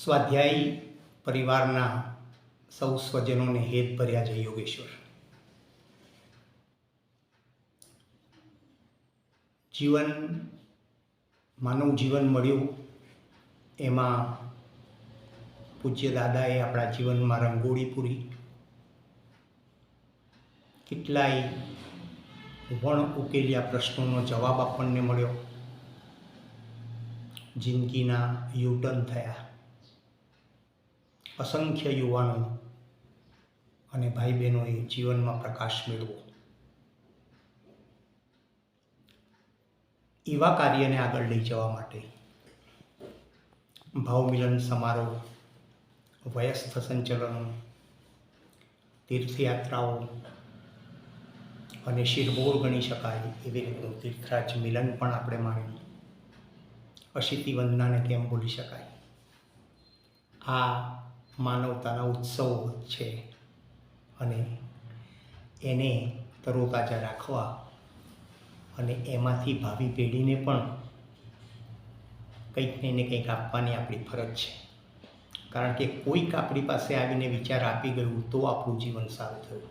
સ્વાધ્યાયી પરિવારના સૌ સ્વજનોને હેત ભર્યા જય યોગેશ્વર. માનવ જીવન મળ્યું એમાં પૂજ્ય દાદાએ આપણા જીવનમાં રંગોળી પૂરી. કેટલાય વણ ઉકેલ્યા પ્રશ્નોનો જવાબ આપણને મળ્યો. જિંદગીના યુટર્ન થયા. અસંખ્ય યુવાનો અને ભાઈ બહેનોએ જીવનમાં પ્રકાશ મેળવ્યો. એવા કાર્યને આગળ લઈ જવા માટે ભાવમિલન સમારોહ, વયસ્થ સંચલનો, તીર્થયાત્રાઓ અને શિરમોર ગણી શકાય એવી રીતનું તીર્થરાજ મિલન પણ આપણે માણ્યું. અશિતિ વંદનાને કેમ બોલી શકાય. આ માનવતાના ઉત્સવ છે અને એને તરોતાજા રાખવા અને એમાંથી ભાવિ પેઢીને પણ કંઈક ને કંઈક આપવાની આપણી ફરજ છે. કારણ કે કોઈક આપણી પાસે આવીને વિચાર આપી ગયું તો આપણું જીવન સારું થયું.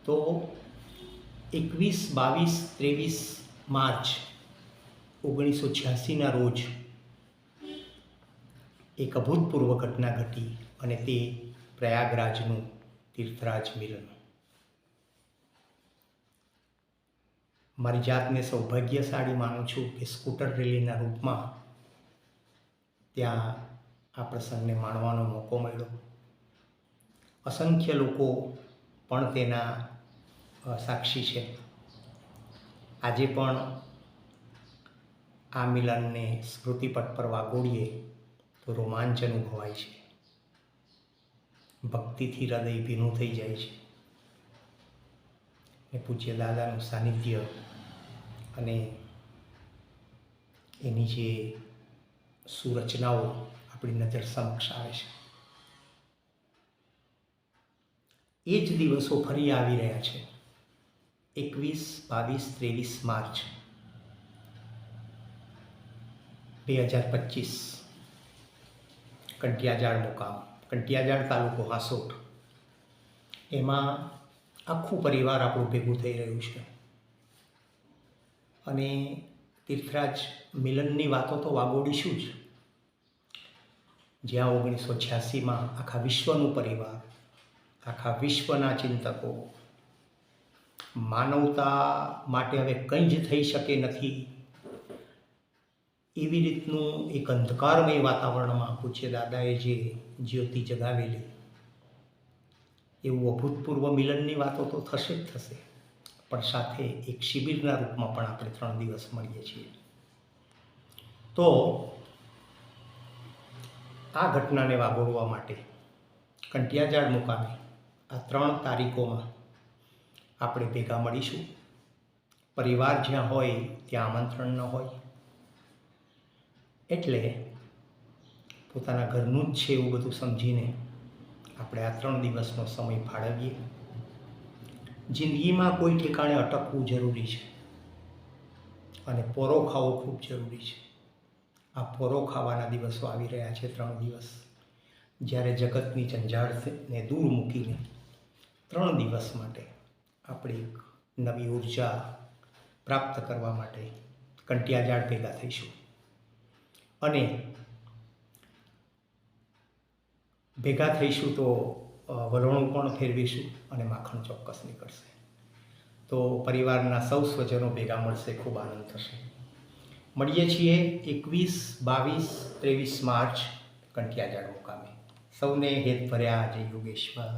તો 21, 22, 23 માર્ચ 1986ના રોજ એક અભૂતપૂર્વ ઘટના ઘટી અને તે પ્રયાગરાજનું તીર્થરાજ મિલન. મારી જાતને સૌભાગ્યશાળી માનું છું કે સ્કૂટર રેલીના રૂપમાં ત્યાં આ પ્રસંગને માણવાનો મોકો મળ્યો. અસંખ્ય લોકો પણ તેના સાક્ષી છે. આજે પણ આ મિલનને સ્મૃતિપટ પર વાગોળીએ તો રોમાંચ અનુભવાય છે. ભક્તિથી હૃદય ભીનું થઈ જાય છે. ને પૂજ્ય દાદાનું સાનિધ્ય અને એની જે સુરચનાઓ આપણી નજર સમક્ષ આવે છે. એ જ દિવસો ફરી આવી રહ્યા છે. 21, 22, 23 માર્ચ 2025 કંટિયાજાળ મુકામ, કંટિયાજાળ તાલુકો હાસોટ. એમાં આખું પરિવાર આપણું ભેગું થઈ રહ્યું છે અને તીર્થરાજ મિલનની વાતો તો વાગોડીશું જ. જ્યાં 1986માં આખા વિશ્વનું પરિવાર, આખા વિશ્વના ચિંતકો માનવતા માટે હવે કંઈ જ થઈ શકે નથી એવી રીતનું એક અંધકારમય વાતાવરણમાં પૂજ્ય દાદાએ જે જ્યોતિ જગાવેલી, એવું અભૂતપૂર્વ મિલનની વાતો તો થશે જ થશે, પણ સાથે એક શિબિરના રૂપમાં પણ આપણે 3 દિવસ મળીએ છીએ. તો આ ઘટનાને વાગોળવા માટે કંટિયાજાળ મુકામે આ 3 તારીખોમાં આપણે ભેગા મળીશું. પરિવાર જ્યાં હોય ત્યાં આમંત્રણ ન હોય એટલે પોતાના ઘરનું જ છે એવું બધું સમજીને આપણે આ 3 દિવસનો સમય ફાળવીએ. જિંદગીમાં કોઈ ઠેકાણે અટકવું જરૂરી છે અને પોરો ખાવો ખૂબ જરૂરી છે. આ પોરો ખાવાના દિવસો આવી રહ્યા છે. 3 દિવસ જ્યારે જગતની ઝંઝાળને દૂર મૂકીને 3 દિવસ માટે આપણે એક નવી ઉર્જા પ્રાપ્ત કરવા માટે કંટિયાજાળ ભેગા થઈશું અને ભેગા થઈશું તો વલોણું પણ ફેરવીશું અને માખણ ચોક્કસ નીકળશે. તો પરિવારના સૌ સ્વજનો ભેગા મળશે, ખૂબ આનંદ થશે. મળીએ છીએ 21, 22, 23 માર્ચ કંટિયાજાળ મુકામે. સૌને હેત ભર્યા જય યોગેશ્વર.